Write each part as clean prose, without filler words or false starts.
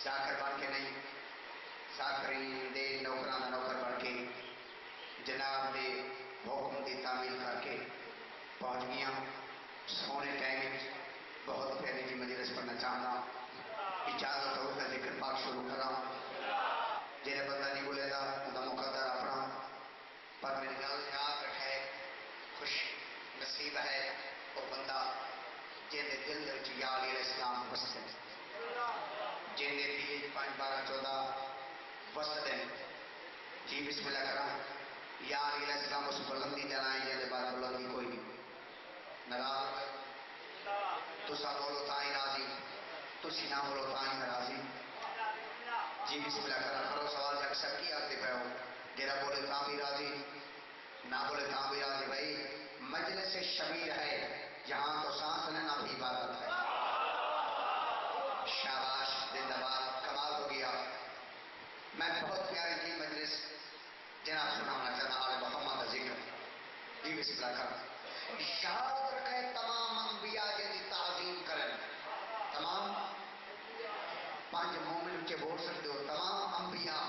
ذاکر بن کے نہیں، ذاکرین دے نوکران دا نوکر بن کے جناب دے حکم دی تعمیل کر کے پہنچ گیا سونے ٹائم بہت پیاری جی مجلس پڑھنا چاہنا اجازت ہو کا ذکر پاک شروع کرا جنہیں بندہ نہیں بولے گا انہا مقدر اپنا پر میری گل یاد رکھے خوش نصیب ہے وہ بندہ جنہیں دل در یا علیہ السلام بستے جنہیں بھی 5 12 14 بستے جی بسم اللہ کرا یا علیہ السلام اس بلندی جنائیں جنہیں بارہ بلندی کوئی نہیں نراض ہوئے تو سب بولو تائیں راضی تو سینہ بولو تائیں ناراضی جی بسم اللہ کرو سوال اکثر کی آتے پہ ہو جرا بولے تاں بھی راضی نہ بولے تاں بھی راضی بھائی مجلس شبیر ہے جہاں تو سانس لینا بھی عبادت ہے شاباش زندہ باد کمال ہو گیا میں بہت پیاری تھی مجلس جناب سنانا چاہتا آل محمد کا ذکر جی بسم اللہ کرو یاد رکھے تمام انبیاء جنہی تعظیم کریں تمام 5 مومن کے بول سکتے ہو تمام انبیاء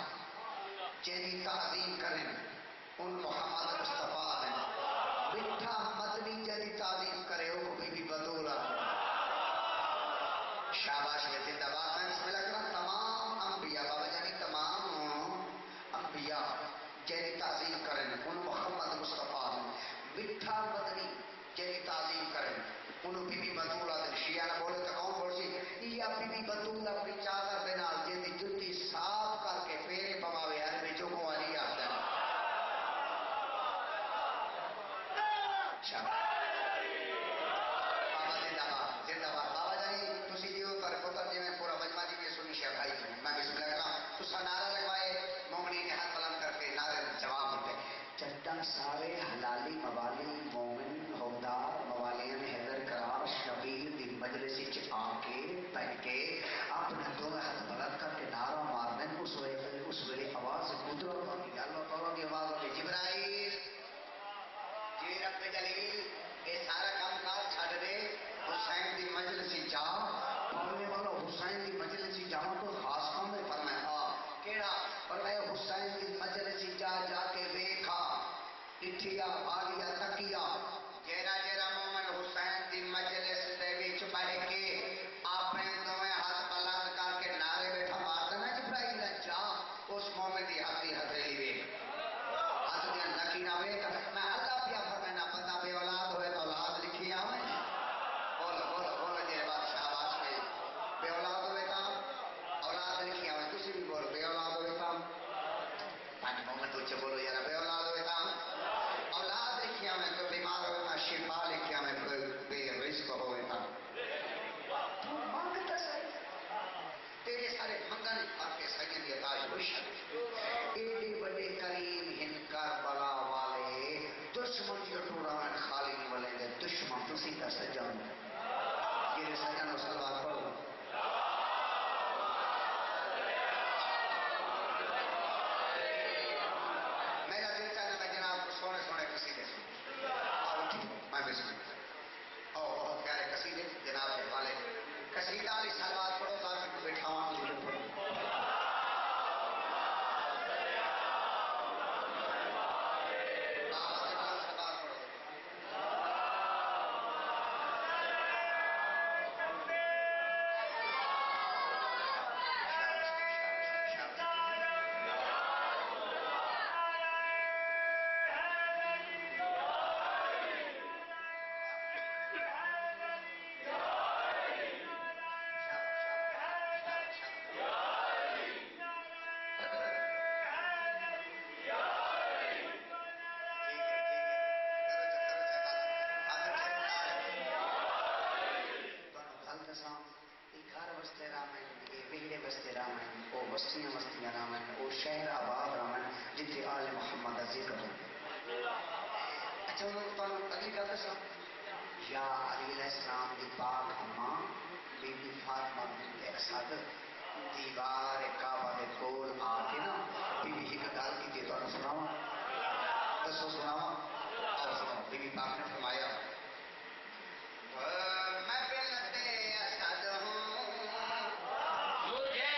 جنہی تعظیم کریں ان محمد مصطفیٰ ہیں بٹھا مدنی جنہی تعظیم کرے وہ بی بطولہ شاباش میں زندہ بات میں بسم اللہ کرنا تمام انبیاء بابا جانی تمام انبیاء جنہی تعظیم کریں ان محمد مصطفیٰ ہیں بٹھا مدنی جنہی تعظیم کریں انہوں بی بطولہ دن شیعہ نہ بولے تو کون بول سی یا بی بطولہ اپنی چادر بنا جنہی جتی صاف کر کے پیرے بماوے ہر میں جو کو آنی آتا ہے بابا زندہ باد بابا جانی تسی دیو کر پتر جی میں پورا مجمع جی میں سنی شیخ بھائی میں بسم اللہ کرام تسا نعرہ لگوائے مومنی نے ہاتھ بلند کر کے نعرے جواب دیتے چٹن سارے حلالی موالی مومن حودار موالین حیدر کرار شبیر دی مجلسی چپا کے بیٹھ کے اپنے دو ہاتھ بلند کر کے نعرہ مارنے اس ویلے آواز قدرت ہوگی اللہ تعالیٰ کی آواز ہوگی جبرائیل جی رب جلیل اے سارا کام کار چھڑ دے حسین دی مجلسی جا پڑھنے والا حسین دی مجلسی جاؤں تو خاص کام میں فرمایا کیڑا فرمایا حسین دی مجلسی جا جا کے دیکھا اٹھیا بھالیا تکیا جیرا جیرا مومن حسین دی مجلس دے وچ بیٹھ کے اپنے دوویں ہاتھ بلند کر کے نعرے بیٹھا ماردا نا جبرائیل جا اس مومن دی ہاتھی ہتھیلی ویکھ ہاتھ دی نکی نہ ویکھ میں اللہ پیا فرمانا بندہ بے اولاد ہوئے تو اولاد لکھی آوے بول بول بول جے بات شاباش میں بے اولاد ہوئے تا اولاد لکھی آوے تسی بھی بول بے اولاد ہوئے تا 5 مومن تو چ بولو یار بے اولاد ہوئے تا اولاد لکھی آوے تو بیمار ہوئے تا شفا لکھی آوے کوئی بے رزق ہوئے تا تو مانگتا صحیح تیرے سارے منگن آپ کے سجن دی عطا ہوئی ایڈے بڑے کریم ہن کربلا والے دشمن جو ٹوراں خالی نہیں ولے دے دشمن تسی کا سجن یہ سجن صلوات پڑھو میرا دل چاہتا میں جناب کو سونے سونے قصیدے سن اور میں بسم اللہ اور بہت پیارے قصیدے جناب کے والے قصیدہ علی صلوات پڑھو تاکہ تو بٹھاواں ذکر پڑھو وستیاں رامن او شہر آباد رامن جتھے آل محمد ذکر اچھا تو اگلی گل دساں یا علی علیہ السلام دی پاک اماں بی بی فاطمہ بنت اسد دیوار کعبہ دے کول آ کے نا بی بی ایک گل کی تو سناواں دسو سناواں اور سنو بی بی پاک نے فرمایا میں بنت اسد ہوں مجھے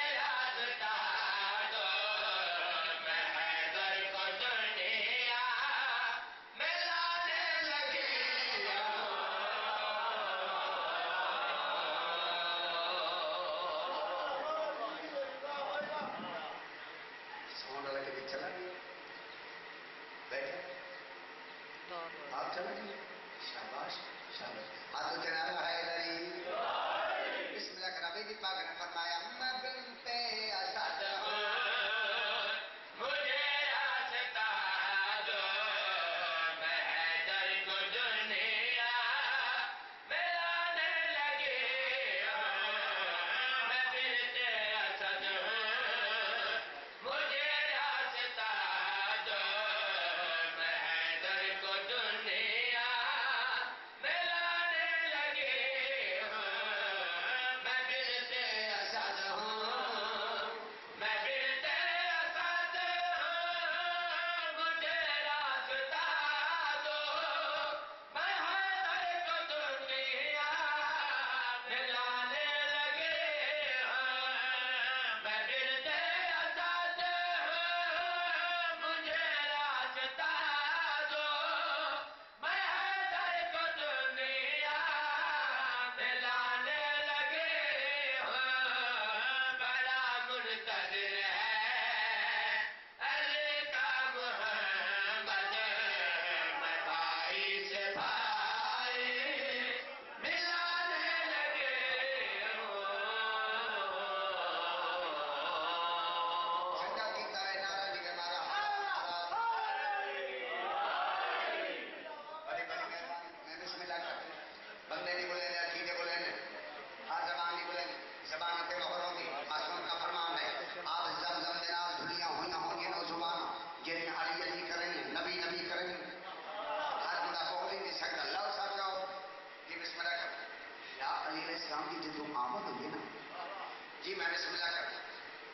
جی میں بسم اللہ کرتا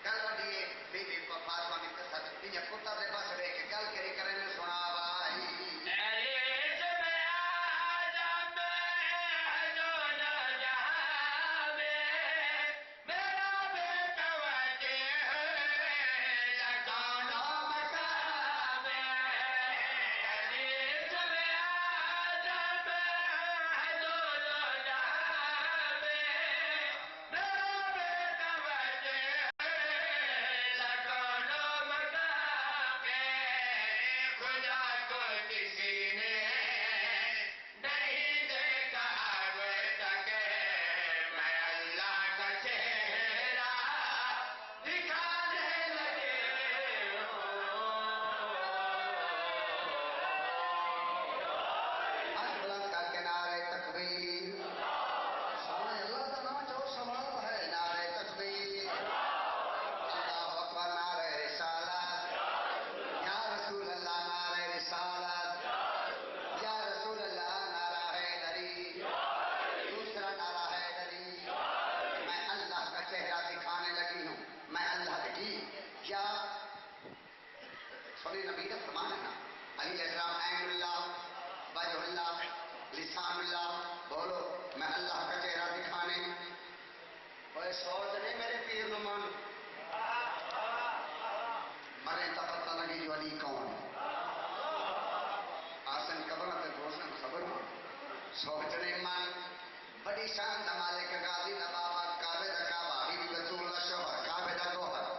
گل وڈی بی بی فاطمہ بنت اسد یہ پتر دے پاس رہ کے گل کری کرے نے سنا بھائی لسان اللہ بولو میں اللہ کا چہرہ دکھانے کوئی سوچ نہیں میرے پیر نمان مرے تا پتہ لگی جو علی کون آسن قبر پہ گوشن خبر سوچ نہیں من بڑی شان دا مالک غازی دا بابا کعبے دا کعبہ بی بی رسول اللہ شوہر کعبے دا گوہر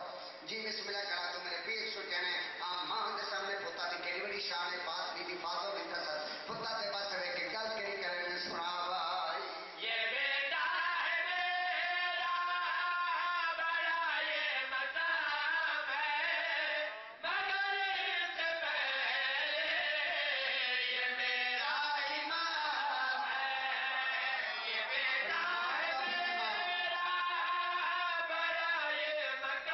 جی بسم اللہ کرا تو میرے پیر سو کہنے ماں دے سامنے پتا دی کہی بڑی شان ہے بات بی بی فاطمہ بنت اسد پتا دے بس رہ کے گل کہی کرے نے سنا بھائی یہ بیٹا ہے میرا بڑا یہ مقام ہے مگر اس سے پہلے یہ میرا امام ہے یہ بیٹا ہے میرا بڑا یہ مقام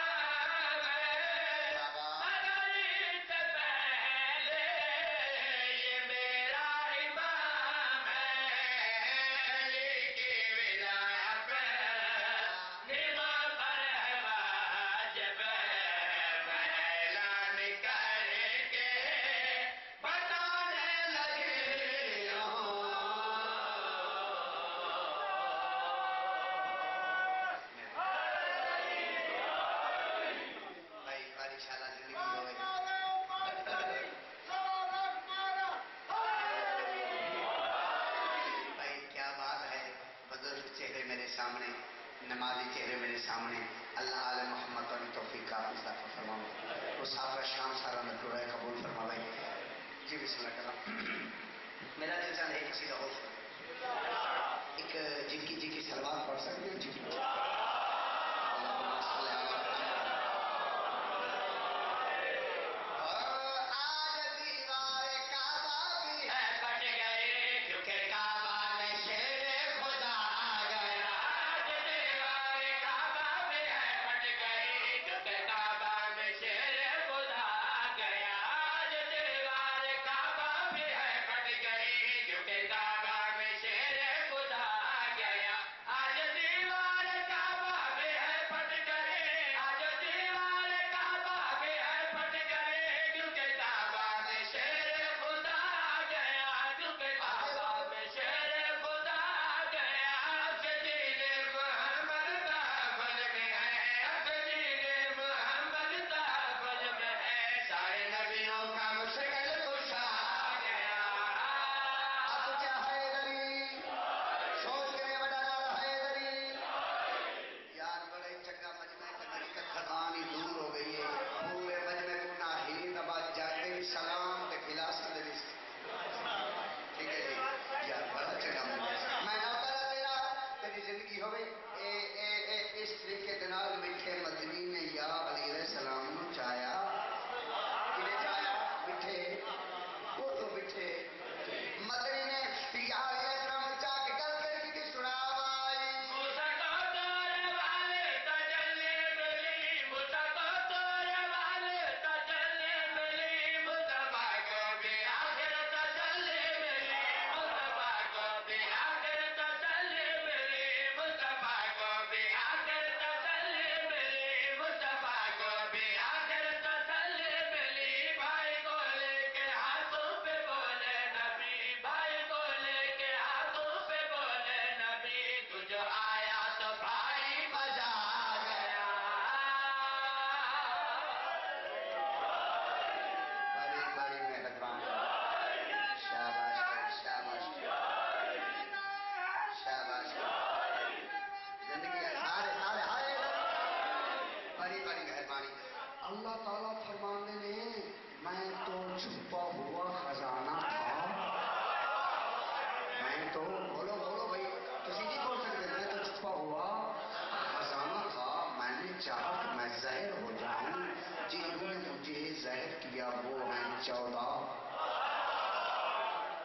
14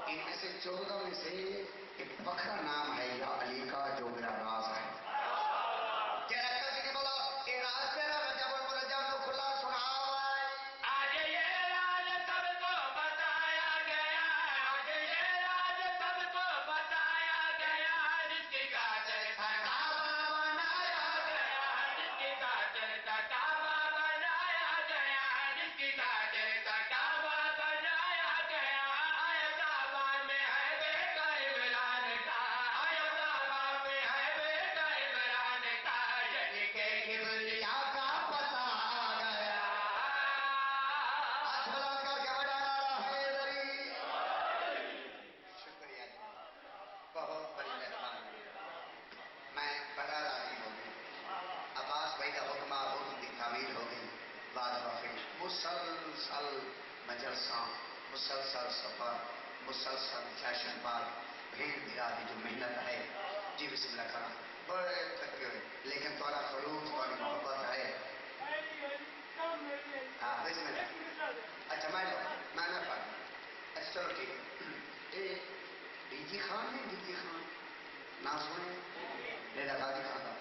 ان میں سے 14 میں سے ایک بکرا نام ہے یا علی کا جو میرا راز ہے تیرا کبھی نہیں بولا اے راز تیرا رجب المرجب تو کھلا سنا آج یہ راز سب کو بتایا گیا آج یہ راز سب کو بتایا گیا جس کی خاطر تھا کعبہ بنایا گیا جس کی خاطر تھا کعبہ بنایا گیا جس کی خاطر تھا کعبہ بنایا گیا آیا کعبہ میں ہے بیٹا عمران کا آیا کعبہ میں ہے بیٹا عمران کا یعنی کہ کبریا کا پتہ آ گیا ہاتھ بلند کر کے بڑا نعرہ حیدری شکریہ جی بہت بڑی مہربانی میں بڑا راضی ہو گئی عباس بھائی کا حکم کی تعمیر ہو گئی بعد وقت مسلسل مجلساں مسلسل سفر مسلسل جشن باد بھیڑ بھیڑا جو محنت ہے جی بسم اللہ کرنا بڑے تھکے ہوئے لیکن تھوڑا خلوص تھوڑی محبت ہے ہاں بسم اللہ اچھا میں نہ پڑھ اچھا چلو ٹھیک ہے بیجی خان ہے بیجی خان نہ سنے ڈیرا غازی خان کا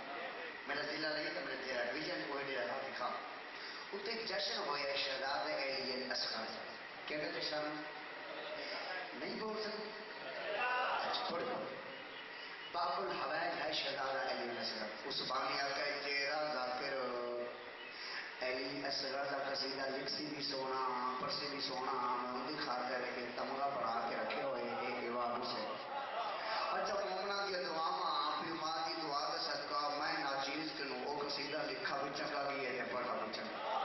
میرا ضلع نہیں تھا میرا تیرا ڈویژن وہ ڈیرا غازی خان اتنے ایک جشن ہوا شہزاد ایلیل اصغر کیا کہتے شان نہیں بول سکتے اچھا تھوڑے بول باب الحوائج ہے شہزادہ ایلیل اصغر عثمانیہ کا چہرہ ذاکر ایلی اصغر کا قصیدہ لکھسی بھی سونا پرسی بھی سونا میں ان کی خاطر ایک تمغہ بنا کے رکھے ہوئے ایک ایوان سے اچھا مومنہ کی دعا اپنی ماں کی دعا کا صدقہ میں ناچیز کنوں وہ قصیدہ لکھا بھی چنگا گیا ہے پڑھا بھی چنگا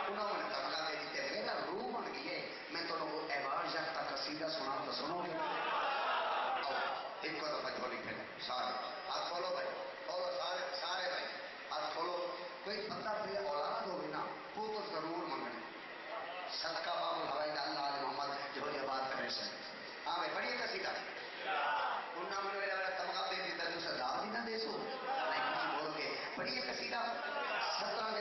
انہوں نے تمغہ دے دیتے میرا روح بن گئی میں تو وہ ایوان یافتہ قصیدہ سنا تو سنو گے ایک کو دفعہ جھولی پھر سارے ہاتھ کھولو بھائی کھولو سارے بھائی ہاتھ کھولو کوئی بندہ بے اولاد ہوگی نا وہ تو ضرور منگنے صدقہ باب الحوائی اللہ علیہ محمد جھولی آباد کرے سے ہاں بھائی پڑھیے قصیدہ انہوں نے میرا تمغہ دے دیتا تو سزا بھی نہ دے سو نہیں کچھ بولو گے پڑھیے قصیدہ 17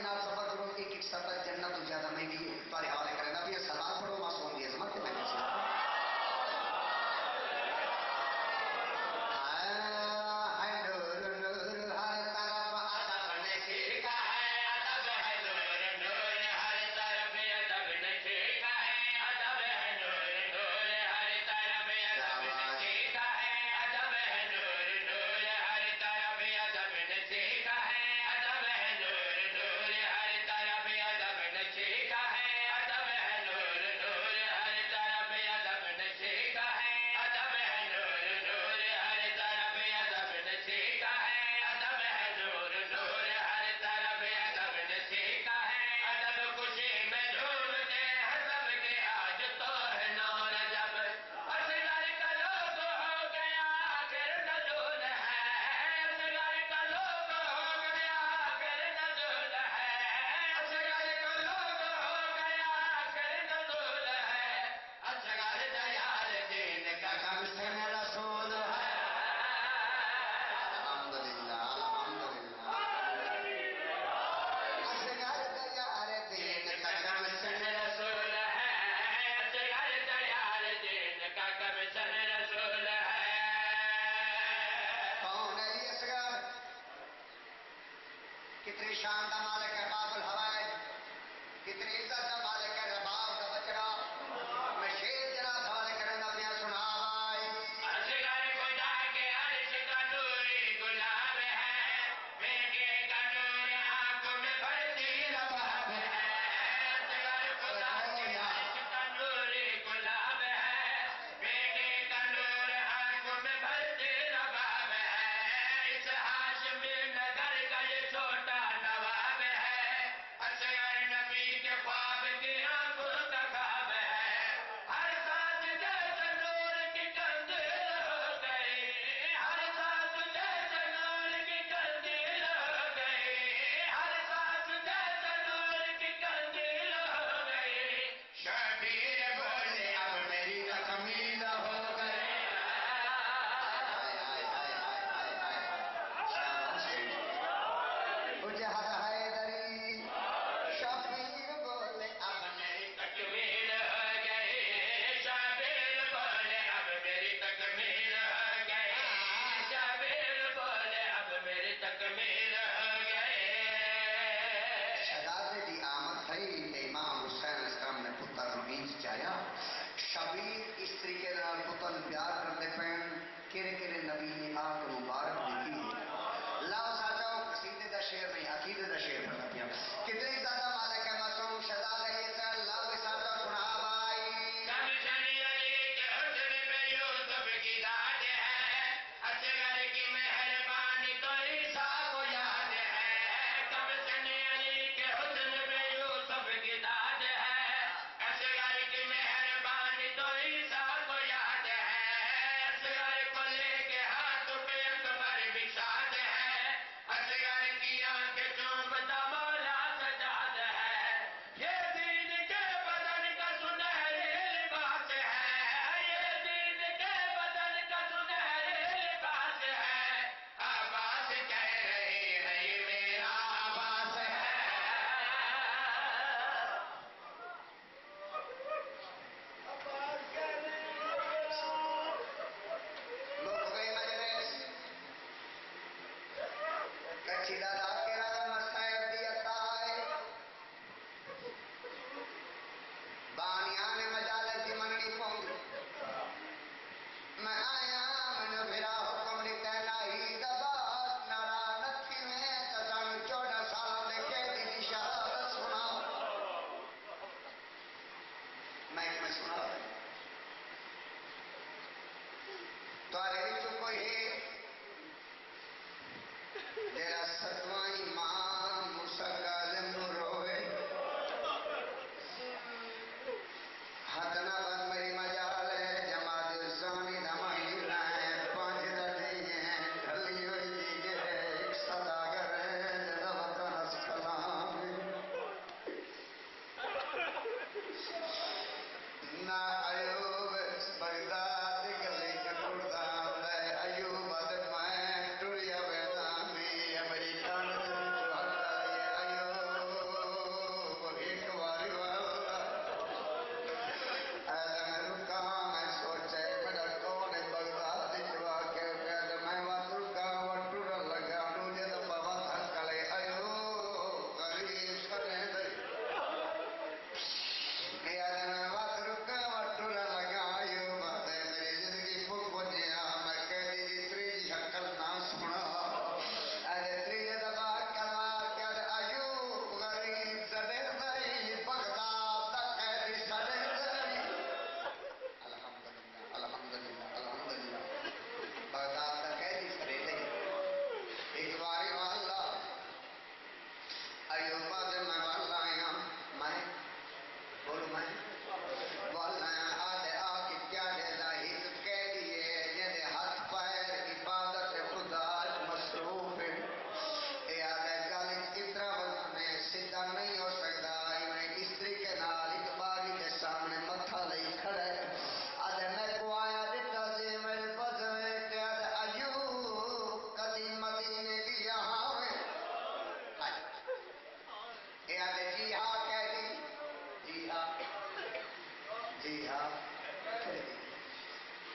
جی ہاں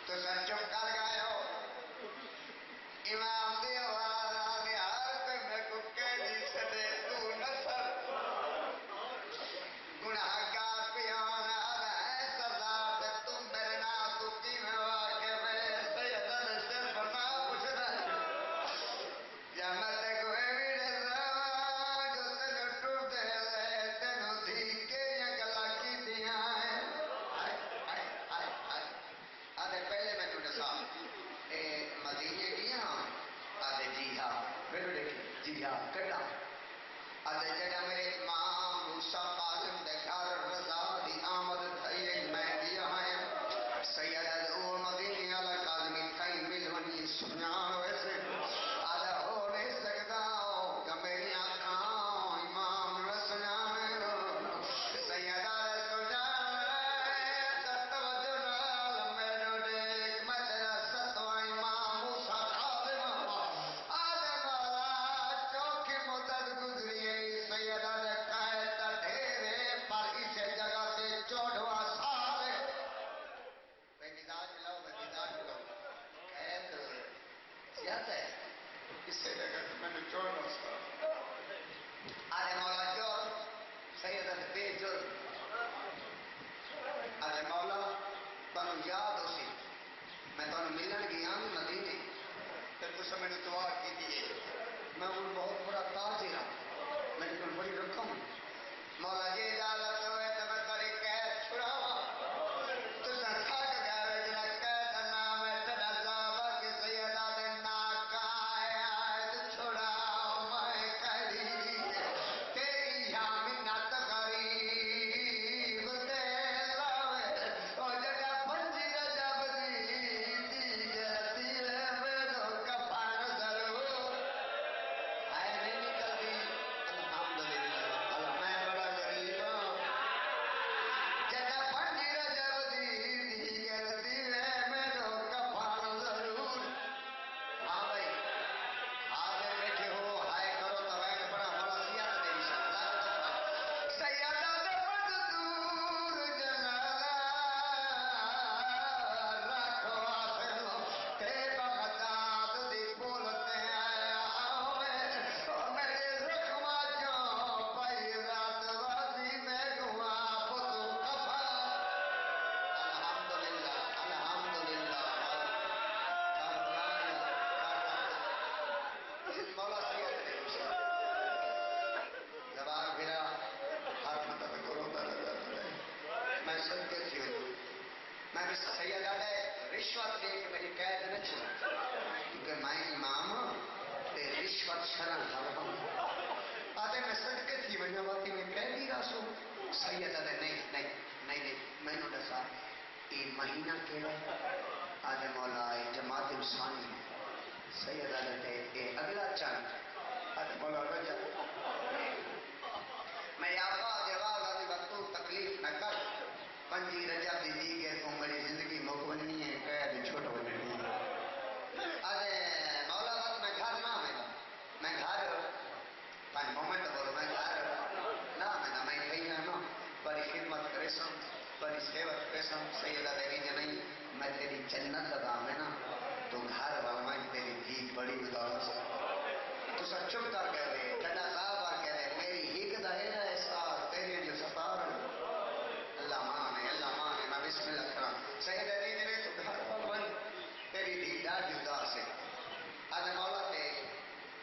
تو سر چپ کر گئے ہو امام دی آواز آ گیا تے میں کو کہہ دی چھڑے تو نصر گناہگار پیان آ رہا ہے سردار تے تم میرے نام تو کی میں واقع میں سیدہ نے صرف نہ پوچھ رہا یا میں تے کوئی بھی ڈرا جو تینو ٹوٹ دے تینو دھی کے یا گلا کی دیاں ہیں آدھے پہلے میں نے دسا مدینے گیا آدھے جی ہاں میرے دیکھیں جی ہاں کٹا آدھے جڑا میرے امام موسیٰ قاسم دے گھر رضا دی آمد تھئی میں گیا ہیں سید او مدینے والا قاضمی کئی مل ونی سنیان ویسے آدھا ہو نہیں سکتا کہ میری آنکھاں امام نہ سنیان سیدہ کسی جگہ تو میں نے چھوڑنا سا آرے مولا جور سیدہ بے جرم آرے مولا تانو یاد ہو سی میں تانو ملن گیا مدینے تے تسا میں نے دعا کی دیئے میں ان بہت بڑا تاجر ہوں میرے کو بڑی رقم مولا جی اجازت ہوئے تو میں تاری قید چھڑاوا تسا تھک گئے جنا قید نام ہے تیرا صحابہ کی سیدہ دے ناکا سیدہ نے رشوت دے کے میری قید نہ چھوڑا کیونکہ میں امام تے رشوت شرن کرتا ہوں آدھے میں صدقے تھی وجہ باتی میں قید ہی راسو سیدہ نے نہیں میں نے دسا یہ مہینہ کیڑا آدھے مولا جماعت انسانی سیدہ نے تے اگلا چند آدھے مولا رجب میں آقا جواب آدھی وقتو تکلیف نہ کر پنجی رجب دی دیگر کو میری زندگی مکونی ہے قید چھوٹ ہو جنی آدھے مولا وقت میں گھر نہ میں گھر پانچ مومنٹ بولو میں گھر نہ میں کہیں گا نا بڑی خدمت کرے سم بڑی سیوت کرے سم سیدہ دیوی نے نہیں میں تیری جنت لگا میں نا تو گھر والا میں تیری دھیت بڑی بداؤ سا تو سب چپ کر گئے ہوئے ٹھنڈا صاحب آ کہہ رہے میری ایک دائرہ ایسا تیرے جو ستار اللہ مانے میں بسم اللہ کرام سیدہ دیوی نے تو گھر والا میں تیری دھیدہ جدا سے آدھے مولا تے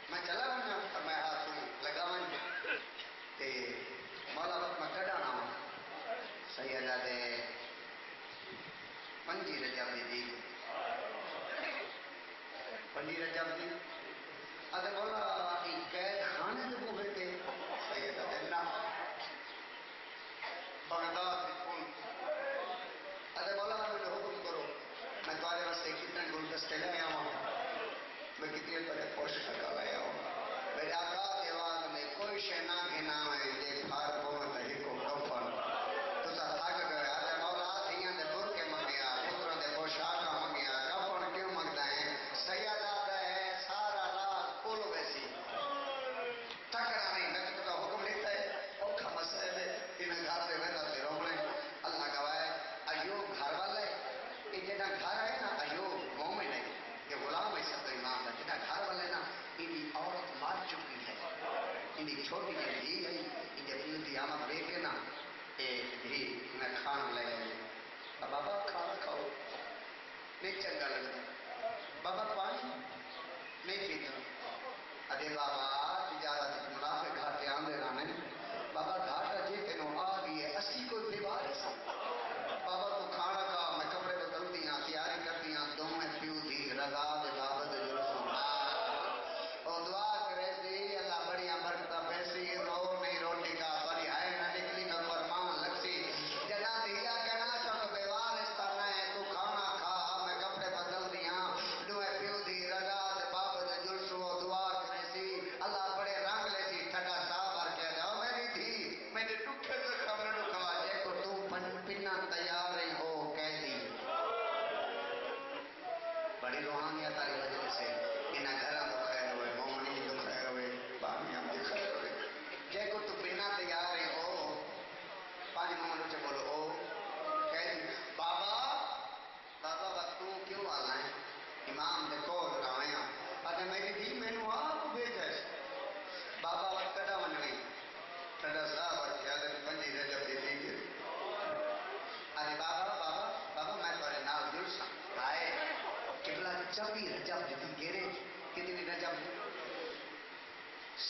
میں چلا ہوں اور میں ہاتھ لگا ہوں تے مولا وقت میں کڑا نہ ہوں سیدہ دے پنجی رجب دی پنجی رجب دی آدھے مولا این قید خانے دے بوہے تے سیدہ دے نا بغداد دی کن آدھے مولا میں حکم کرو میں تمہارے واسطے کتنے گلدستے لے آیا ہوں میں کتنے بڑے پوشک لے ہوں میرے آقا کے بعد میں کوئی شے نہ گھنا ہے یہ پھار بہت ہے کو کفن تو سا تھک گئے آدھے مولا دھیاں دے برکے منگیا پتروں دے پوشاکا منگیا کفن کیوں منگتا ہے سیدہ دے سارا رات کل ویسی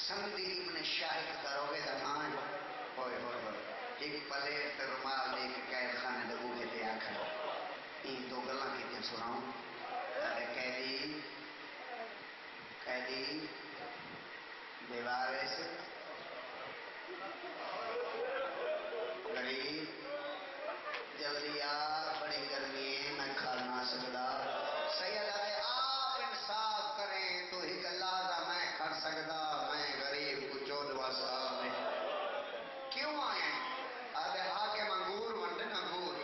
سندی ابن شاہد دروگے دا نام ہوئے ہوئے ہوئے ایک پلیٹ رومال لے کے قید خانے دبو کے دے آکھا این دو گلاں کی تے سناؤں ارے قیدی دیوارے سے غریب جلدی آ بڑی گرمی ہے میں کھا نہ سکتا سید آئے آپ انصاف کریں تو ہی لازہ میں کھڑ سکتا میں غریب کو 14 سال میں کیوں آئے آدھے حاکم انگور ونڈن انگور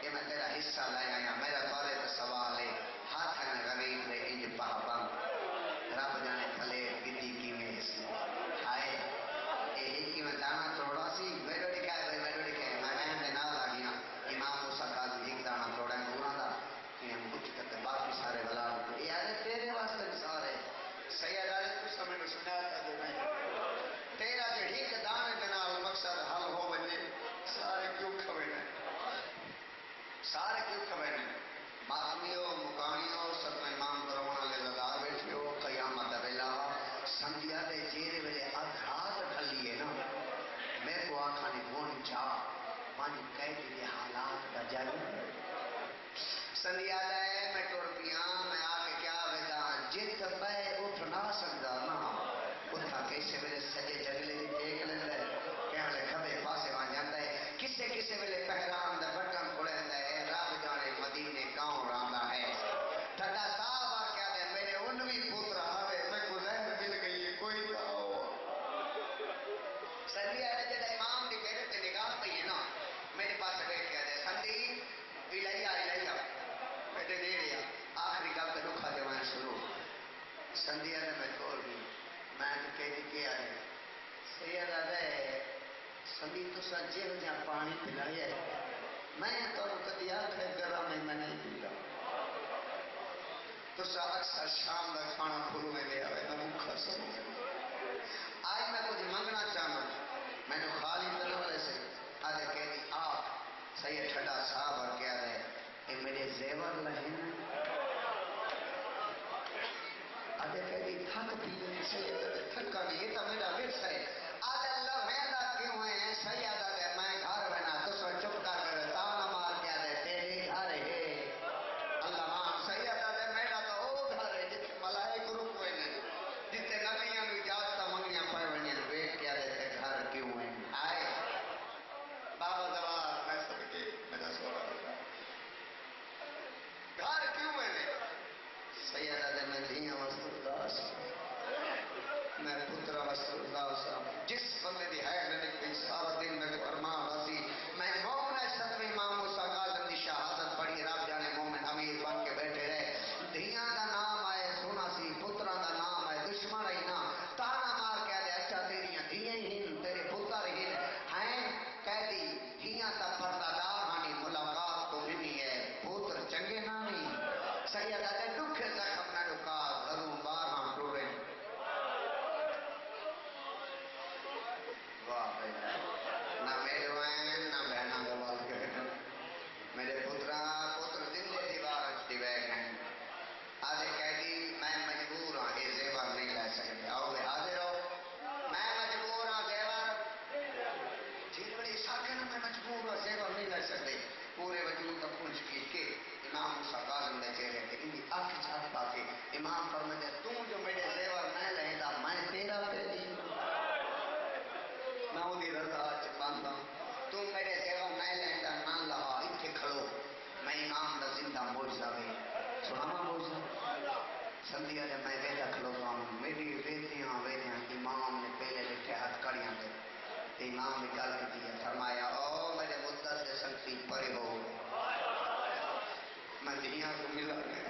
یہ میں تیرا حصہ لے آیا میرا بارے تو سوال ہے ہاتھ ہے غریب لے انج پاپا رب جانے تھلے گدی کی میں اس آئے یہی کی میں دانا توڑا سی میرے لکھا ہے میرے لکھا ہے میں وہاں دے نال آ گیا امام موسیٰ قاضی ایک دانا توڑا ہے گورا دا کہ ہم کچھ کرتے باقی سارے بلا یہ آدھے تیرے واسطے سارے سید آدھے تو سمجھ میں سنا تھا جو میں تیرا جو ایک دانے دنا وہ مقصد حل ہو بنے سارے کیوں کھوئے سارے کیوں کھوئے ماتمیوں مقامیوں سب امام کرونا لے لگا بیٹھے ہو قیامت ویلا سمجھیا دے جیرے ویلے ادھات کھلیے نا میں کو آکھانی بون جا مانی قید دے حالات کا جائے سمجھیا دے میں ٹور پیاں میں آکے کیا ویدا جت پہ اٹھ نہ سکتا نا اتھا کیسے ویلے سجے جگلے دی دیکھ لیندے کہ ہمیں کھبے پاسے وہاں جاندے کسے ویلے پہرام دے بٹن کھڑے دے رب جانے مدینے گاؤں راندہ ہے ٹھڈا صاحب آ کیا دے میرے انوی پوترا ہوئے میں کو زہر مل گئی ہے کوئی کہو سندی ہے جدہ امام دی میرے تے نگاہ پہ ہے نا میرے پاس بیٹھ کیا دے سندی الہیہ بیٹے دے رہا آخری گل تے رکھا جوائیں شروع سندی ہے میں کھول گئی میں تو کہہ کیا ہے سید آدھے سندی تو سجے ہو جہاں پانی پلائے میں تو کدی آخر گرم میں نہیں پیتا تو سا اکثر شام کا کھانا کھلو میں لے آئے میں بھوکا سمجھ آج میں کچھ منگنا چاہوں میں نے خالی کرنے والے سے آدھے کہہ دی آپ سید ٹھڈا صاحب اور کیا ہے اے میرے زیور لہن آدھے کہہ دی تھک پینے سید تھکا نہیں یہ تو میرا ورث ہے آدھے اللہ ویندہ کیوں ہیں سید آدھے میں گھر بنا تو سو چپ کر کر تانا مار کے آدھے تیرے گھر ہے اللہ مان سید آدھے میرا تو وہ گھر ہے جتے ملائک رک ہوئے ہیں جتے نبیاں بھی اجازت منگیاں پائے ہوئے ہیں بیٹھ کے آدھے تے گھر کیوں ہیں آئے بابا دوار میں سب کے میرا سوال گھر کیوں ہیں سید آدھے میں دھیاں وسترداس میں پترہ وسترداس جس بندے دی ہے نکلی سارا دن میں کو ارمان آتی میں مومن اشرف امام موسیٰ قاظم دی شہادت پڑھی رب جانے مومن امیر بن کے بیٹھے رہے دھیاں دا نام آئے سونا سی پترہ دا نام آئے دشمن رہی نا تانا مار کے آدھے اچھا تیریاں دھیاں ہی تیرے پتر ہی ہیں کہہ دی دھیاں تا پردہ دار ہانی ملاقات تو بھی ہے پتر چنگے نامی سید آدھے دکھے زخم نہ رکا ضرور بار ہاں ٹورے واہ نہ میرے وین نہ بہنا گوال کے میرے پتر زندے دیوار اچھی بیگ ہیں آدھے کہہ دی میں مجبور ہوں یہ زیور نہیں لے سکتے آؤ بے حاضر ہو میں مجبور ہوں زیور جیل بڑی ساکھے نا میں مجبور ہوں زیور نہیں لے سکتے پورے وجود کا پونچھ کیج کے امام موسیٰ قاظم نے چہرے تھے ان کی آنکھ چھاپ پا کے امام فرماتے تم جو میرے زیور نہ لہدا میں تیرا کہہ دی میں وہ دی رضا چپانتا تم میرے زیور نہ لہدا نہ لہا اتھے کھڑو میں امام دا زندہ موجزہ بھی سناما موجزہ سندھیا جب میں ویدہ کھڑوتا ہوں میری ویدیاں امام نے پہلے لکھے ہاتھ کڑیاں دے امام نے گل کی ہے فرمایا او میرے مدہ سے سنگتی پرے ہو میں دنیا کو ملا گیا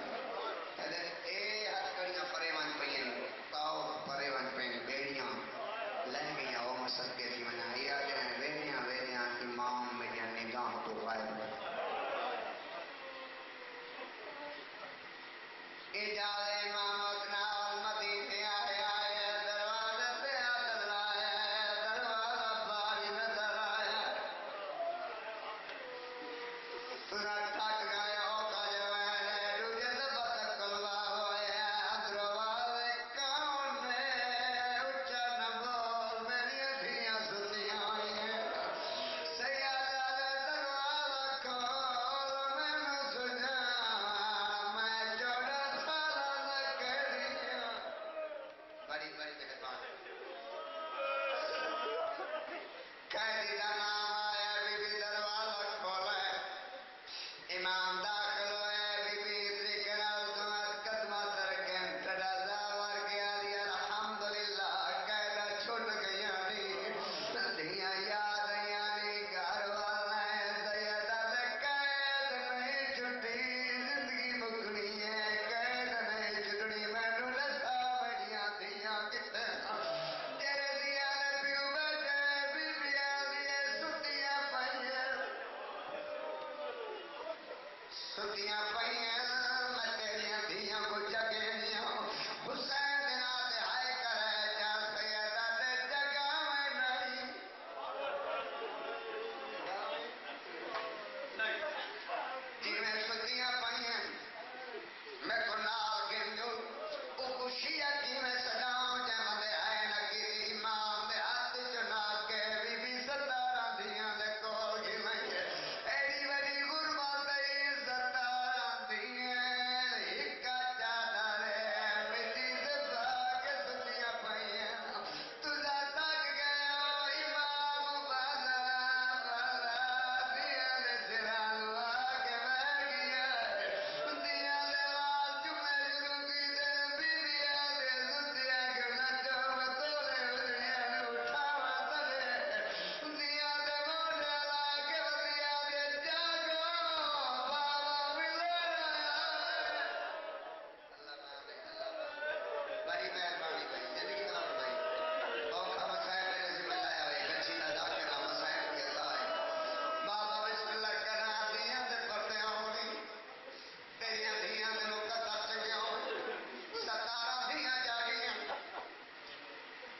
اے ہاتھ کڑیاں پرے وان پہین تاؤ پرے وان پہین بیڑیاں لہ گئیاں او مسل کے تھی منہ آیا جائیں ویدیاں امام میں جائیں نگاہ تو غائب اجازے امام اکنال مدینے آیا ہے دروازے سے عدل آیا دروازہ باری نظر آیا تھک گیا ہو کا جو ہے روجے سے بدکلوا ہویا دروازے کون نے اچھا ستیاں پئیاں میں تیریاں دھیاں کو جگینیاں حسین دینا تے ہائے کرے جا سیدہ تے جگاویں نہیں جی میں ستیاں پئیاں میں کو نال گنجو او خوشی کی میں سجاؤں جے مندے آئے نہ کی امام دے ہاتھ چنا کے بی ستارہ دیاں دے کول گی میں ایڈی بڑی غربت ای ستارہ دیاں ہکا چادر مٹی سے پاک ستیاں پئیاں تجھا تک گئے امام بالا بالا دیاں دے سران کے بیٹھ گیا دیاں دے آواز چمے شروع کی دے بی دیاں دے ستیاں کیوں نہ چوم تولے اجڑیاں نو اٹھاوا تلے دیاں دے موڈے لا کے دیاں دے جاگو بابا ملے بڑی مہربانی بھائی زندگی نہ بھائی اوکھا مسائل میرے ذمہ لایا ہوئے گچھی نہ جا کے نہ مسائل کی اللہ ہے بابا بسم اللہ کرنا دیاں دے پردے آؤنی تیریاں دھیاں دے مقدر چنگیاں ہوئے ستارہ دھیاں جاگیاں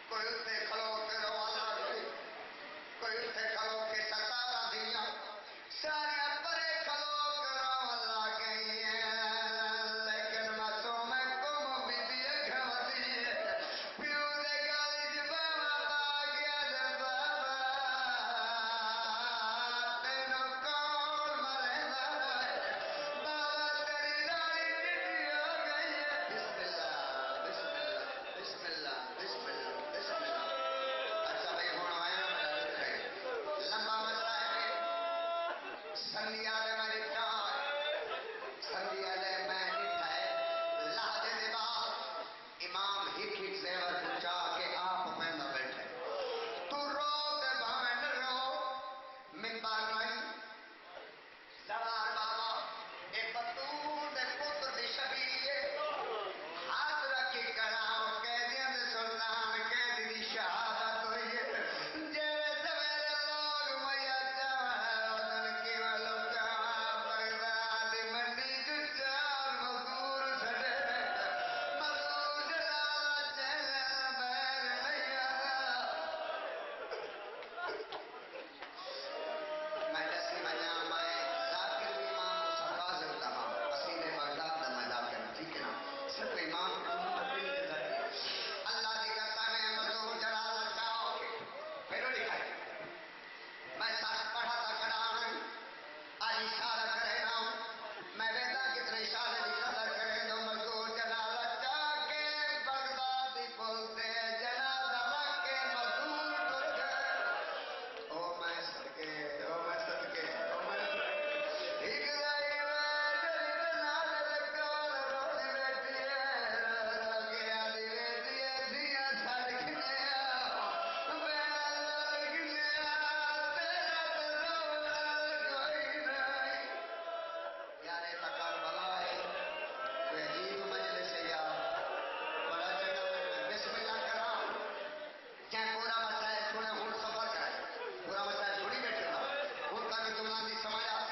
کوئی اتنے کھلو کے روانا گئی کوئی اتنے کھلو کے ستارہ دھیاں ساریاں پرے کھلو کے روانا گئی لیکن مسوں میں کم بھی دیئے گھوتی پیو دے گالی جبابا باگیا دے بابا تینو کون مرے نہ بابا تیری داڑھی ٹٹی ہو گئی ہے بسم اللہ بسم اللہ بسم اللہ بسم اللہ بسم اللہ اچھا بھائی ہونا آیا میرا دکھ ہے لمبا مسئلہ ہے سندیا دے میں نٹھا سندیا دے میں نٹھا ہے لہجے دے بعد امام ہک ہک زیور پچا کے آپ میں نہ بیٹھے تو رو تے بھاویں نہ رو منبر نہیں زوار بابا ایک بطور دے پتر دی شبیہ ہاتھ رکھی کڑاؤ قیدیاں دے سلطان قیدی دی شہادت ہوئی ہے جیرے سویرے لوگ میا چاہن کی ملکہ بغداد منڈی چار مزدور سڑے مزدور جلال چہلے بیر نہیں میں دسی بجا میں ذاکر امام موسیٰ کاظم تمام اسیل بغداد دا میں ذاکر ٹھیک ہے نا صرف امام اللہ دی قسم ہے مزدور جلال چاہو پھر لکھائی میں ساتھ پڑھا تھا کڑانا آج اشارہ کرے نا میں ویدہ کتنے اشارے دی قدر کرے دو مزدور جلال چاہ کے بغدادی بولتے جنازہ رکھ کے مزدور ٹر گئے او میں صدقے او میں صدقے او میں صدقے ایک دائی میں جلی جنازہ لکال روزی بیٹھی ہے گیا دی بیٹی ہے دیا سڑکنے بینا سڑکنے تیرا تصور کوئی نہیں یارے تکار بلا ہے کوئی عجیب مجلس ہے یار بڑا چنگا مجلس بسم اللہ کرام کیا پورا مسائل سنے ہوں سفر کرے پورا مسائل سنی بیٹھے نا ہوں تاکہ تمہیں دی سمجھ آ